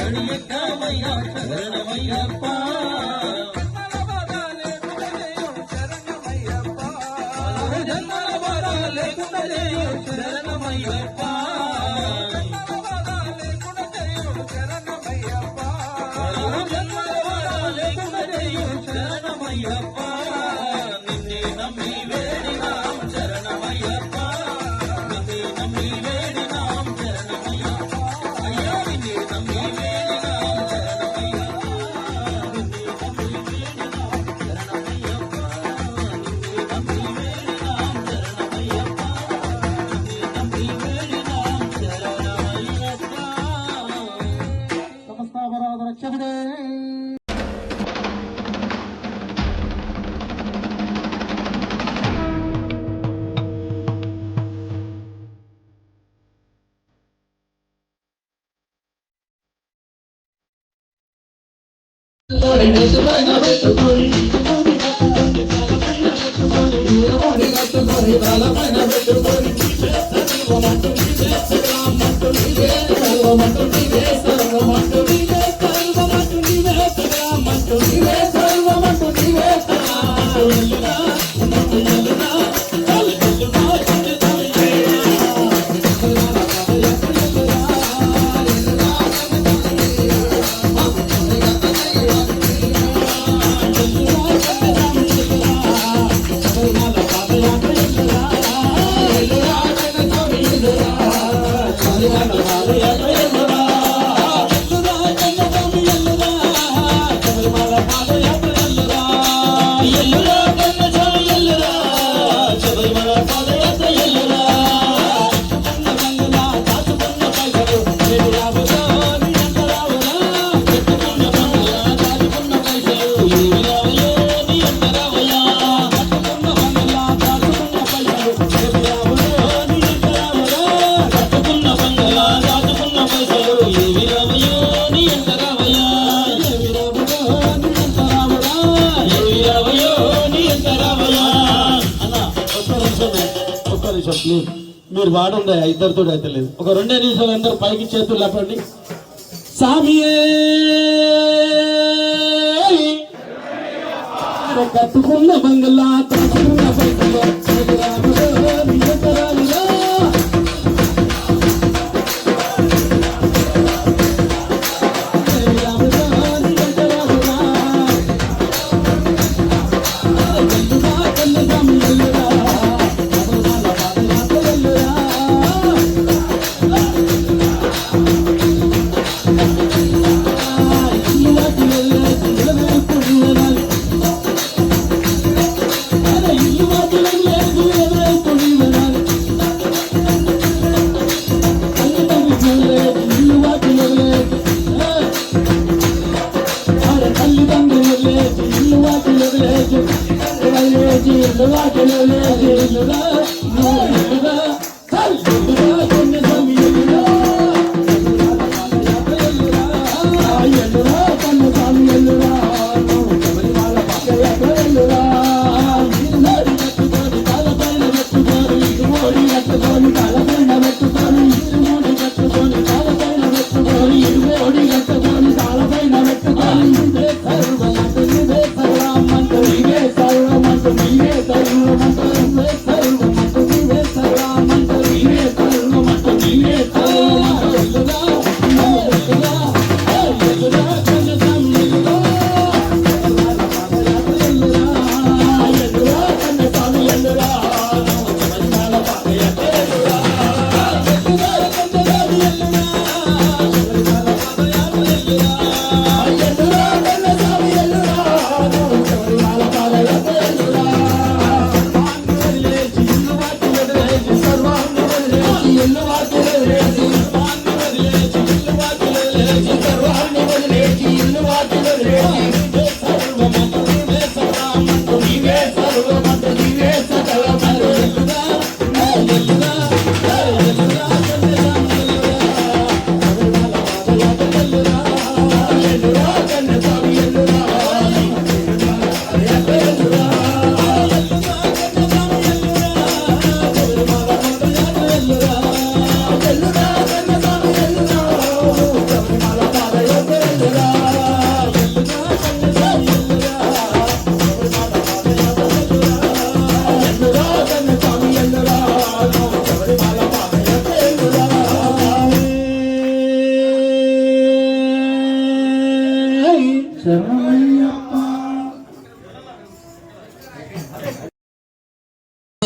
படியக்காமையா சரணமையப்பா శరణమయ్యప్పా శరణమయ్యప్పా నిన్నే నమ్మి వేడినాం శరణమయ్యప్పా నిన్నే నమ్మి వేడినాం శరణమయ్యప్పా అయ్యా నిన్నే నమ్మి వేడినాం శరణమయ్యప్పా నిన్నే నమ్మి వేడినాం శరణమయ్యప్పా నిన్నే నమ్మి వేడినాం శరణమయ్యప్పా నిన్నే నమ్మి వేడినాం శరణమయ్యప్పా సమస్త అపరాధ రక్షకుడే మీరు వాడుండే ఇద్దరితో అయితే లేదు. ఒక 2 నిమిషాలు అందరూ పైకి చేతులు లేపండి. సామియే కట్టుకున్న బంగ్లా కట్టుకున్న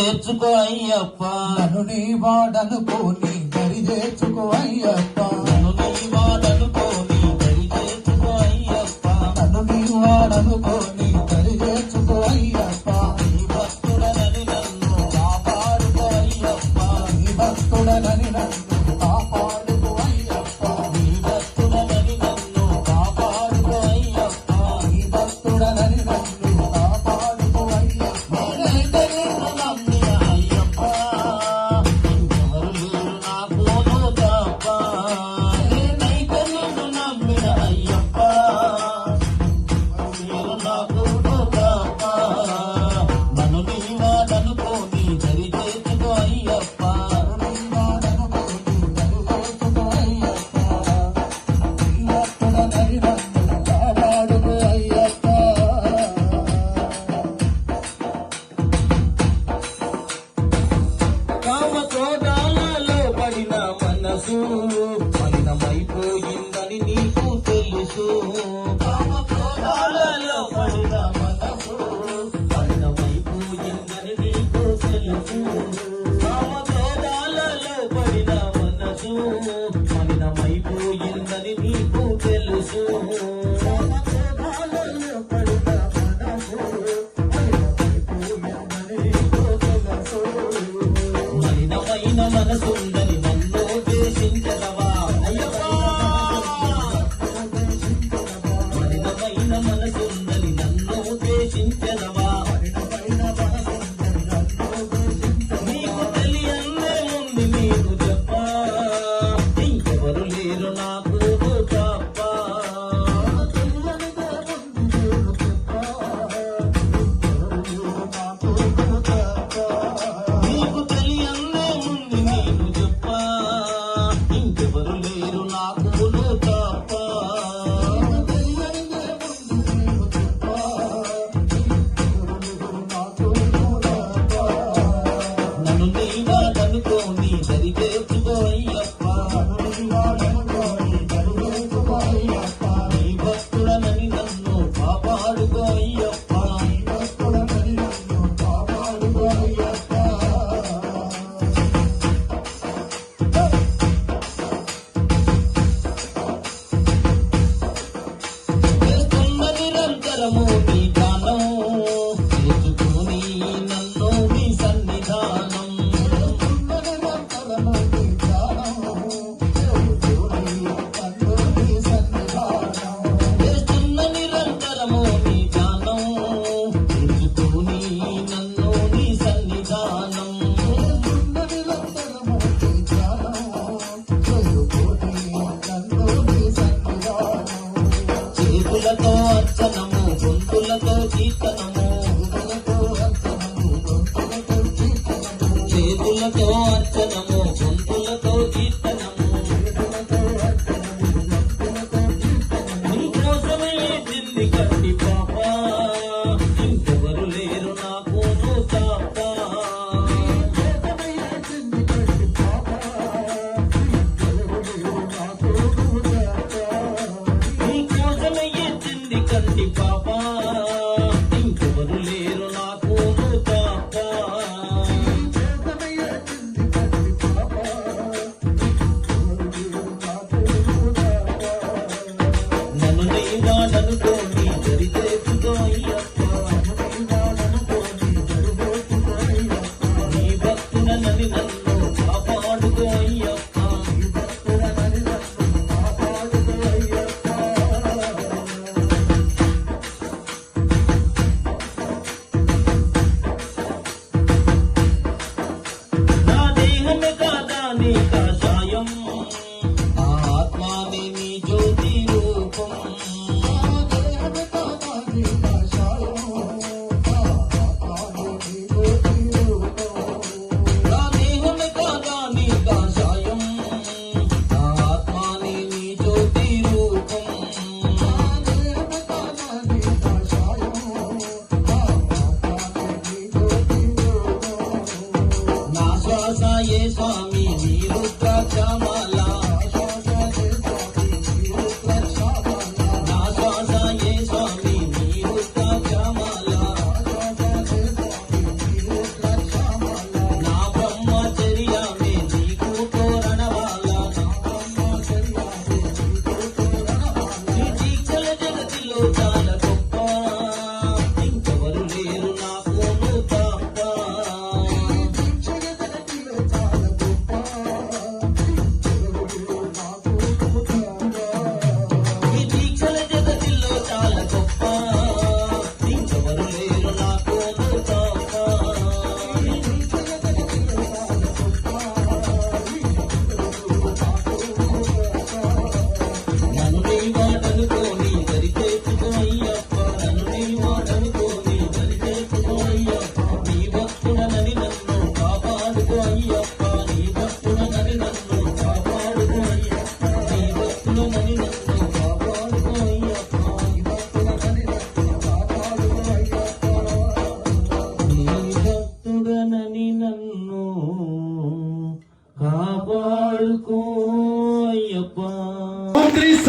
చేర్చుకో అయ్యప్ప, నన్ను నీ వాడనుకోని దరి చేర్చుకో అయ్యప్ప, నన్ను నీ వాడనుకోని దరి చేర్చుకో అయ్యప్ప, నన్ను నీ వాడనుకోని దరి చేర్చుకో అయ్యప్ప, నీ భక్తుడనని నన్ను కాపాడుకో అయ్యప్ప, నీ భక్తుడనని నన్ను కాపాడుకో అయ్యప్ప, నీ భక్తుడనని నన్ను కాపాడుకో అయ్యప్ప, నీ భక్తుడనని నన్ను కాపాడుకో అయ్యప్ప. నేనైతే నిన్ను నమ్మిన అయ్యప్ప, ఇంకెవరు లేరు నాకు నువ్వు తప్ప. నేనైతే నిన్ను నమ్మిన అయ్యప్ప, మీరు నాకు నువ్వు తప్ప. నన్ను నీ వాడనుకోని దరి చేర్చుకో అయ్యప్ప, నీ వాడనుకోని దరి చేర్చుకో అయ్యప్ప, నీ భక్తుడనని నన్ను కాపాడుకో అయ్యప్ప. కామక్రోధాలలో పడిన మనసు మలినమైపోయిందని నీకు తెలుసు. కామక్రోధాలలో పడిన మనసు మలినమైపోయిందని నీకు తెలుసు. కామక్రోధాలలో పడిన మనసు మలినమైపోయిందని నీకు తెలుసు. కామక్రోధాలలో పడిన మనసు మలినమైపోయిందని నీకు తెలుసు. మలినమైన మనసుందని నన్ను దేశించదవా అయ్యప్ప, మలినమైన మనసుందని నన్ను దేశించదవా. నీకు తెలియన్నే ఉంది నీకు చెప్ప, ఇంకెవరు లేరు నాకు నువ్వు తప్ప. నీకు తెలియన్నే ఉంది నేను చెప్ప, ఇంకెవరు లేరు నాకు నువ్వు తప్ప. నన్ను నీ వాడనుకోని దరి చేర్చుకో అయ్యప్ప, నీ భక్తుడనని నన్ను కాపాడుకో అయ్యప్ప, చేస్తున్న నిరంతరము నీ గానం, చేసుకుని నన్ను నీ సన్నిధానం. చేస్తున్న నిరంతరము నీ గానం, చేసుకుని నన్ను నీ సన్నిధానం. చేతులతో అర్చనము, గొంతులతో కీర్తనము, చేతులతో అర్చనము, గొంతులతో కీర్తనము. నీ కోసమే తిండి కట్టి పాప, ఇంకెవరు లేరు నాకు నువ్వు తప్ప. నీ కోసమే తిండి కట్టి పాప, ఇంకెవరు లేరు నాకు నువ్వు తప్ప.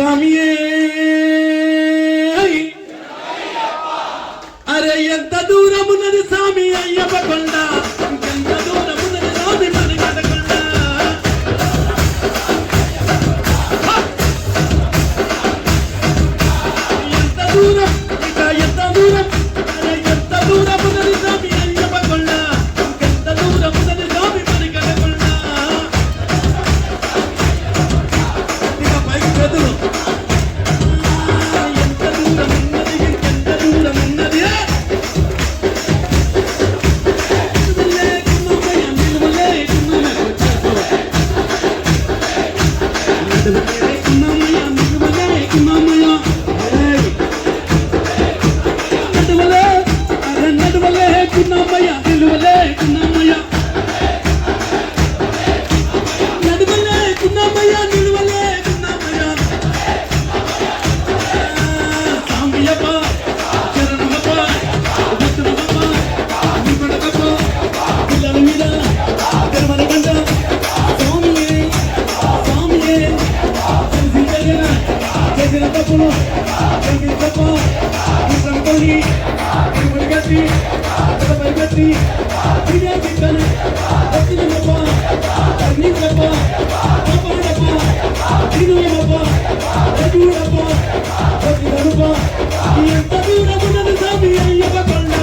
స్వామియే అరే ఎంత దూరమున్నది స్వామి అయ్యప్ప కొండ ఎంత దూరమున్నది స్వామి మణికంఠ కొండ ఎంత దూరం ఇక ఎంత దూరం అరే ఎంత దూరమున్నది స్వామి అయ్యప్ప కొండ ఎంత దూరమున్నది స్వామి మణికంఠ కొండ ఇక పైకి చేతులు ఎంత దూరం ఉన్నది ఎంత దూరం ఉన్నది ఎంత దూరం ఉన్నది స్వామి అయ్యప్ప కొండ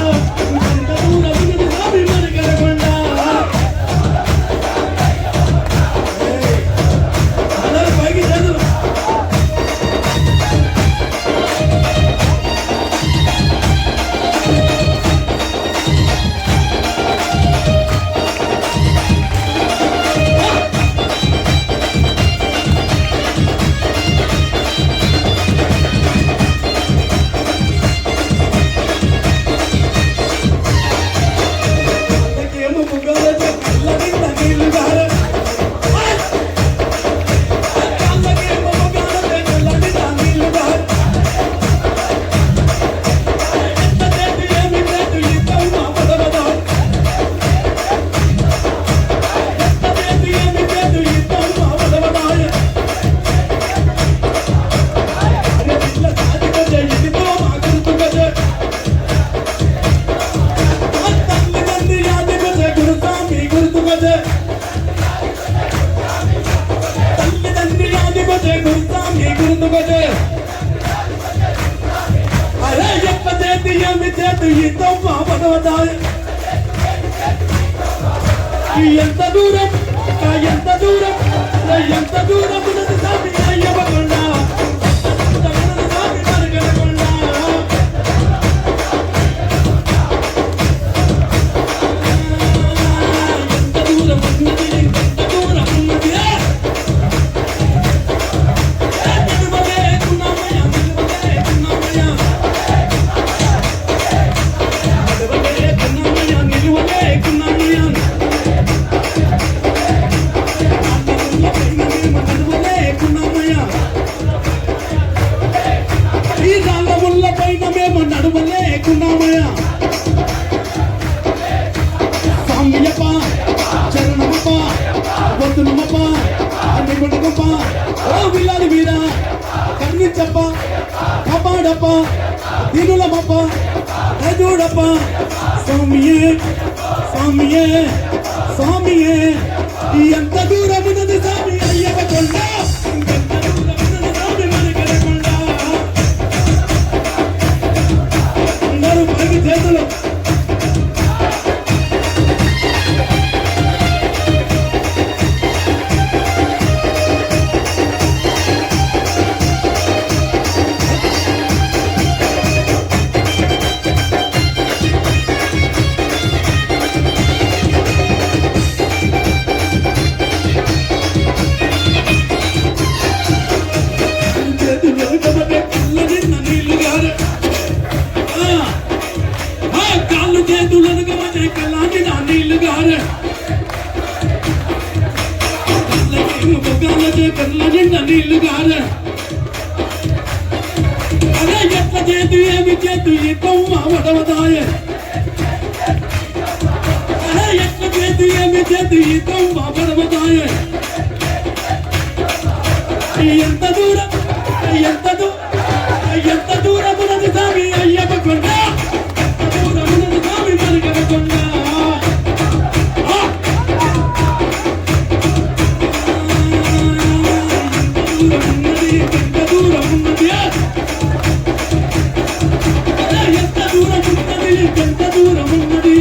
ఎంత దూరం ఉన్నది స్వామి మణికంఠ కొండ అందరూ పైకి చదువు ఎంత దూరం ఎంత దూరం ఎంత దూరం ఉన్నది స్వామి అయ్యప్ప కొండ స్వామి మణికంఠ కొండ ఎంత దూరం ఉన్నది ఎంత దూరం ఉన్నది ఈ రాళ్ళముళ్ళ పైన మేము నడుమలేకున్నామయ్యా స్వామియప్ప చరణమప్ప వద్దునమప్ప అన్ని కొడుకప్ప ఓ విల్లాలి వీర కన్నించప్ప కాపాడప్ప దీనులమప్ప చూడప్ప స్వామియే స్వామియే స్వామియే ఎంత దూరం ఉన్నది స్వామి అయ్యప్ప కొండ ఎంత దూరం ఉన్నది స్వామి మణికంఠ కొండ అందరూ పైకి చేతులు నీళ్లు గారే అదే ఎట్ల చేతు ఏమి చేతు ఈ కొమ్మ వడవదాయే అదే ఎట్ల చేతు ఏమి చేతు ఈ కొమ్మ వడవదాయే ఎంత దూరం ఉన్నది ఎంత దూరం ఉన్నది ఎంత దూరం ఉన్నది ఎంత దూరం ఉన్నది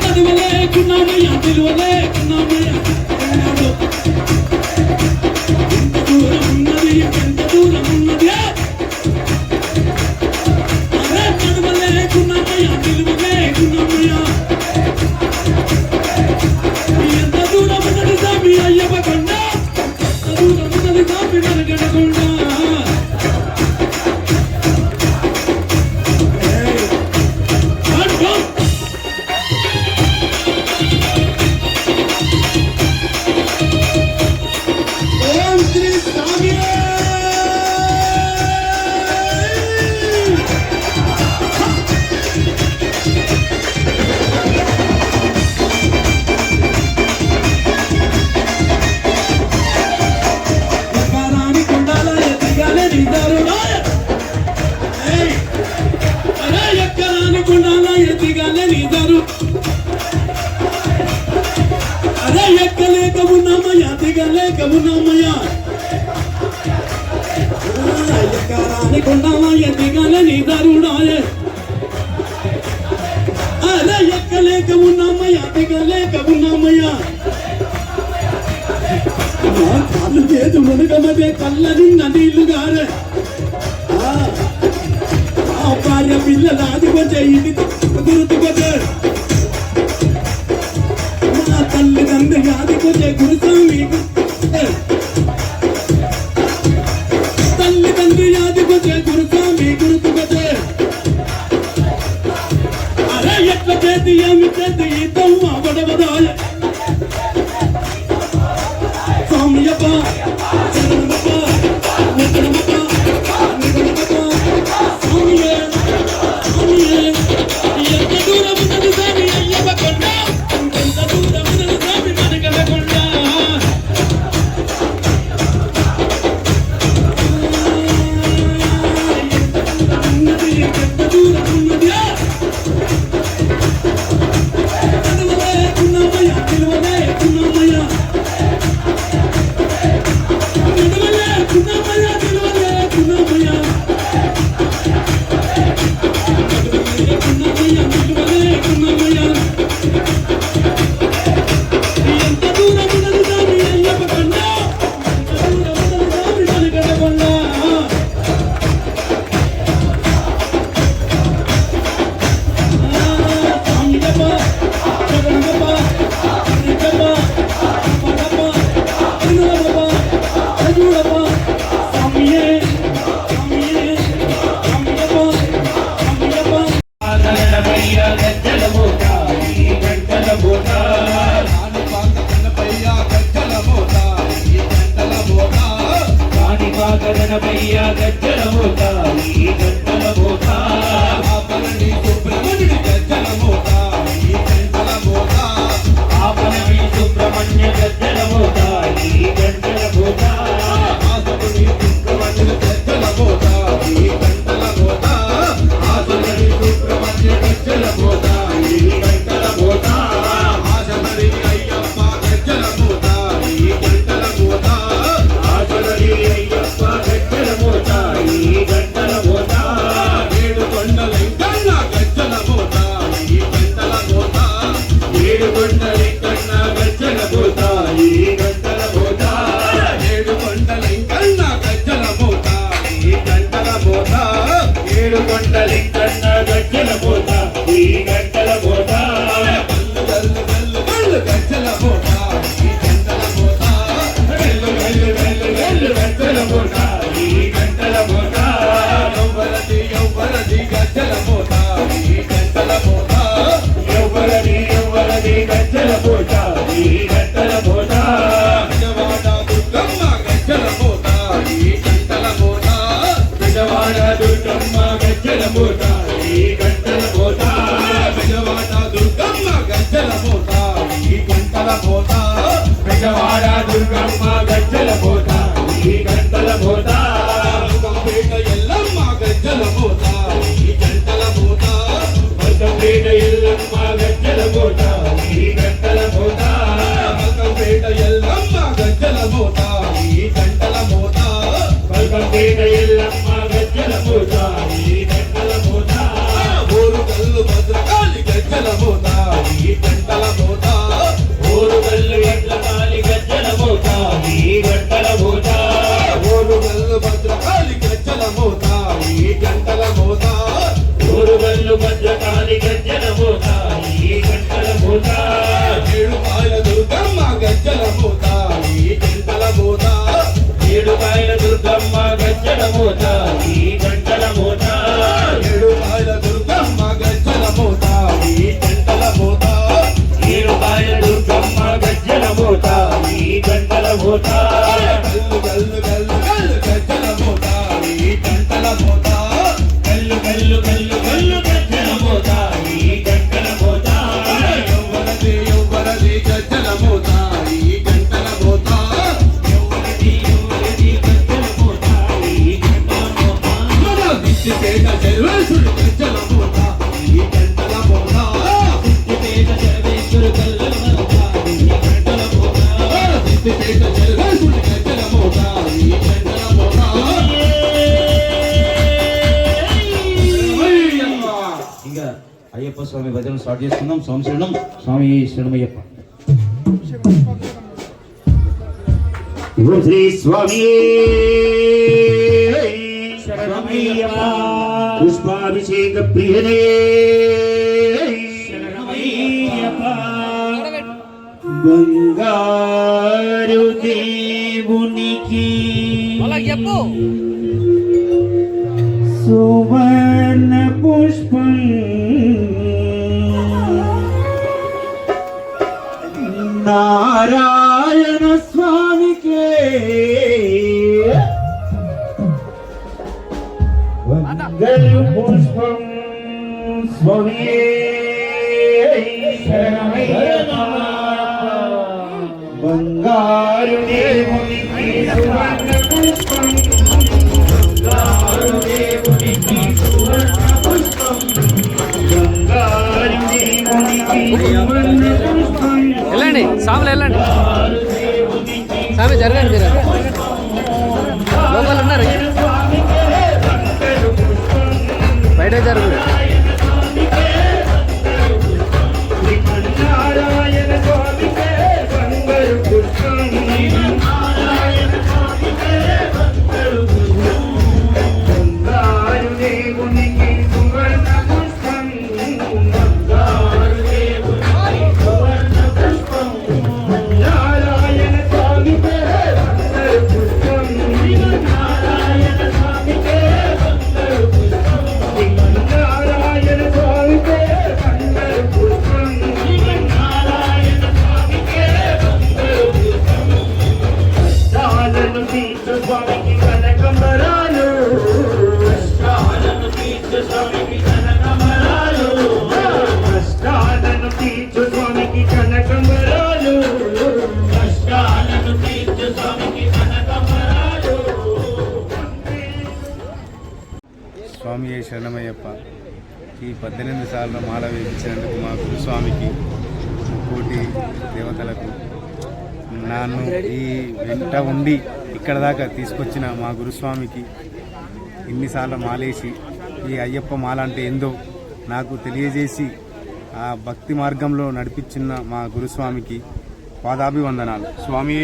నడువలేకున్నామయ్యా నిలువలేకున్నామయ్యా ఎంత దూరం ఉన్నది ఎంత దూరం ఉన్నది అదే నడువలేకున్నామయ్యా నిలువలేకున్నామయ్యా ఎంత దూరం ఉన్నది స్వామి అయ్యప్ప కొండ ఎంత దూరం ఉన్నది స్వామి నరగడ కొండ ఓం శ్రీ స్వామి ఎక్కరాని కొండల ఎదిగాలే నిదారుడాయ అరే ఎక్కరాని కొండల ఎదిగాలే నిదారు అరే ఎక్కలేక ఉన్నామయ్యా దిగలేక ఉన్నామయ్యా ఎక్కరాని కొండమయ్య దిగలే నిదారుడాయ అరే ఎక్కలేక ఉన్నామయ్యా దిగలేక ఉన్నామయ్యా కాళ్ళు చేతు మునగమదే కళ్ళ నిన్న నీళ్లుగారే ఆ భార్య పిల్లల ఆదికొచ్చే ఇంటి గుర్తుకొచ్చే మా తల్లిదండ్రి ఆదికొచ్చే గురుస్వామి తల్లిదండ్రి ఆదికొచ్చే గురుస్వామి గుర్తుకొచ్చే అరే ఎట్ల చేతి ఏమి చేతి ఇద్దం అవడవదాయ స్వామియప్ప శరణమప్ప నిగణమప్ప నిగణమప్ప స్వామియే స్వామియే ఎంత దూరం ఉన్నది స్వామి అయ్యప్ప కొండ ఎంత దూరం ఉన్నది స్వామి మనగడ కొండ ఉన్నది ఎంత దూరం ఉన్నది నిలవలేకున్నామయ్యా నిలవలేకున్నామయ్యా ఎంత దూరం ఉన్నది స్వామి అయ్యప్ప కొండ ఎంత దూరం ఉన్నది స్వామి మనగడ కొండ స్వామియప్ప శరణమప్ప నిజప్ప పడప్ప నిలవప్ప అజూడప్ప స్వామియే స్వామియే స్వామియప్ప స్వామియప్ప గణపయ్య గజ్జల మోత ఈ గంటల మోత ఆపలని సుబ్రహ్మణ్యుడి గజ్జల మోత ఈ గంటల మోత ఆపలని సుబ్రహ్మణ్య గజ్జల మోత ఈ గంటల మోత ఆపలని సుబ్రహ్మణ్యుడి గజ్జల మోత ఈ గంటల మోత ఆపలని సుబ్రహ్మణ్య గజ్జల మోత ఈ గంటల మోత ఆశమరి అయ్యప్ప గజ్జల మోత ఈ గంటల మోత ఆశమరి అయ్యప్ప గంటల మోత ఈ గంటల మోత మోత ఈ గంటల మోత బల్కంపేట ఎల్లమ్మ గజ్జల మోత ఈ గంటల మోత ఓరుగల్లు భద్రకాళి గజ్జల మోత ఈ గంటల మోత ఓరుగల్లు భద్రకాళి గజ్జల మోత ఈ గంటల మోత ఓరుగల్లు భద్రకాళి గజ్జల మోత ఈ గంటల మోత ఓరుగల్లు భద్రకాళి గజ్జల మోత ఈ గంటల మోత ఏడుపాయల దుర్గమ్మ గజ్జల మోత ఈ గంటల మోత ఏడుపాయల దుర్గమ్మ గజ్జల మోత ఈ గంటల మోత ఏడుపాయల దుర్గమ్మ గజ్జల మోత ఈ గంటల మోత ఏడుపాయల దుర్గమ్మ గజ్జల మోత ఈ గంటల మోత గల్లు గల్లు గల్లు గల్లు గజ్జల మోత ఈ గంటల మోత గల్లు గల్లు గల్లు గల్లు గజ్జల మోత ఈ గంటల మోత యవ్వనది యవ్వనది గజ్జల మోత ఈ గంటల మోత యవ్వనది యవ్వనది గజ్జల మోత ఈ గంటల మోత మన దిష్టిపేట జర్వేశుడు గజ్జల మోత ఈ గంటల మోత దిష్టిపేట జర్వేశుడు గజ్జల మోత ఈ గంటల మోత దిష్టిపేట జర్వేశుడు గజ్జల మోత ఈ గంటల మోత ఇంకా అయ్యప్ప స్వామి భజన స్టార్ట్ చేసుకుందాం. స్వామి శరణం, స్వామి శరణమయ్యప్ప. ఓం శ్రీ స్వామి శరణమయ్యప్ప. పుష్పాభిషేక ప్రియనే శరణమయ్యప్ప. బంగారు దేవునికి సువర్ణ పుష్పం నారాయణ స్వామికే వందలు పుష్పం స్వామి శరణమయ్యప్ప. బంగారు దేవునికి సువర్ణ పుష్పం బంగారు దేవునికి సువర్ణ పుష్పం బంగారు దేవునికి సువర్ణ పుష్పం. వెళ్ళండి సాములు వెళ్ళండి సామి జరగండి మీరు లోపల ఉన్నారు బయట జరుగు నారాయణ స్వామికే బంగారు పుష్పం నారాయణ స్వామికే బంగారు పుష్పం బంగారు దేవునికి సువర్ణ పుష్పం బంగారు దేవునికి సువర్ణ పుష్పం నారాయణ స్వామికే బంగారు పుష్పం నారాయణ స్వామికే బంగారు పుష్పం నారాయణ స్వామికే బంగారు పుష్పం నారాయణ స్వామికే బంగారు పుష్పం కష్టాలను తీర్చు స్వామికి కనకంబరాలు కష్టాలను తీర్చు స్వామికి కనకంబరాలు కష్టాలను తీర్చు స్వామికి కనకంబరాలు కష్టాలను తీర్చు స్వామికి కనకంబరాలు స్వామి శరణమయ్యప్ప. ఈ 18 సార్లు మాల వేయించినందుకు మా గురుస్వామికి కోటి దేవతలకు నన్ను ఈ వెంట ఉండి ఇక్కడ దాకా తీసుకొచ్చిన మా గురుస్వామికి ఇన్నిసార్లు మాలేసి ఈ అయ్యప్ప మాల అంటే ఏందో నాకు తెలియజేసి ఆ భక్తి మార్గంలో నడిపించిన మా గురుస్వామికి పాదాభివందనాలు. స్వామి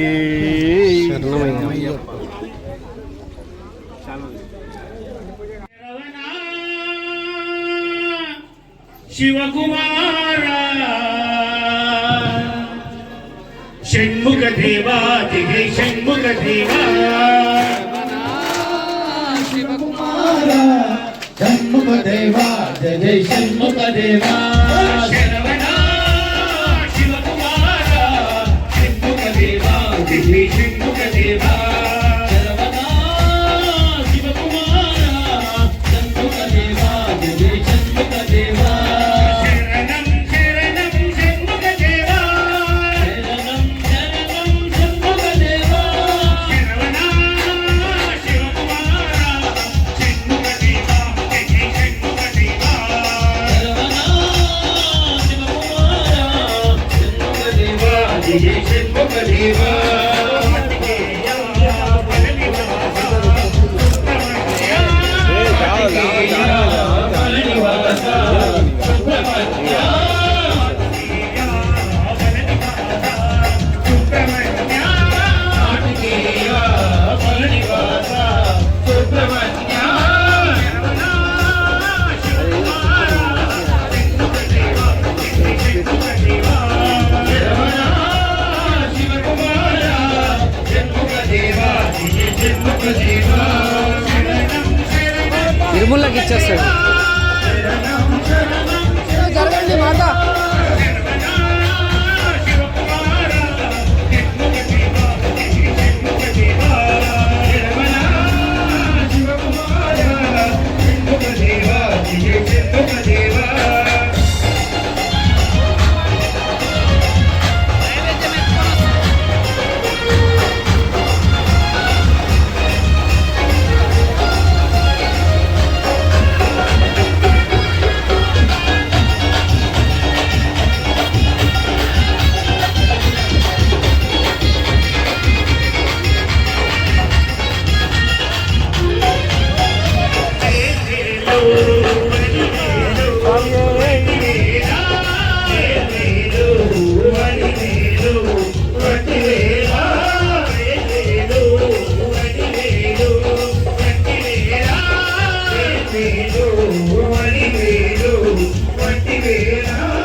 శరణమయ్యప్ప. శివకుమార షణ్ముఖ దేవా జయ షణ్ముఖ దేవా షణ్ముఖ దేవా జయ షణ్ముఖ దేవా శరవణ శివకుమార షణ్ముఖ దేవా జయ షణ్ముఖ దేవా శరవణ శివకుమార షణ్ముఖ దేవా జయ షణ్ముఖ దేవా శరణం శరణం షణ్ముఖ దేవా శరణం శరణం షణ్ముఖ దేవా శరవణ శివకుమార షణ్ముఖ దేవా జయ షణ్ముఖ దేవా శరవణ శివకుమార షణ్ముఖ దేవా జయ షణ్ముఖ దేవా గుమ్ములకి ఇచ్చేస్తాడు. జరగండి మాట. వేలు వడి వేలు వట్టి వేల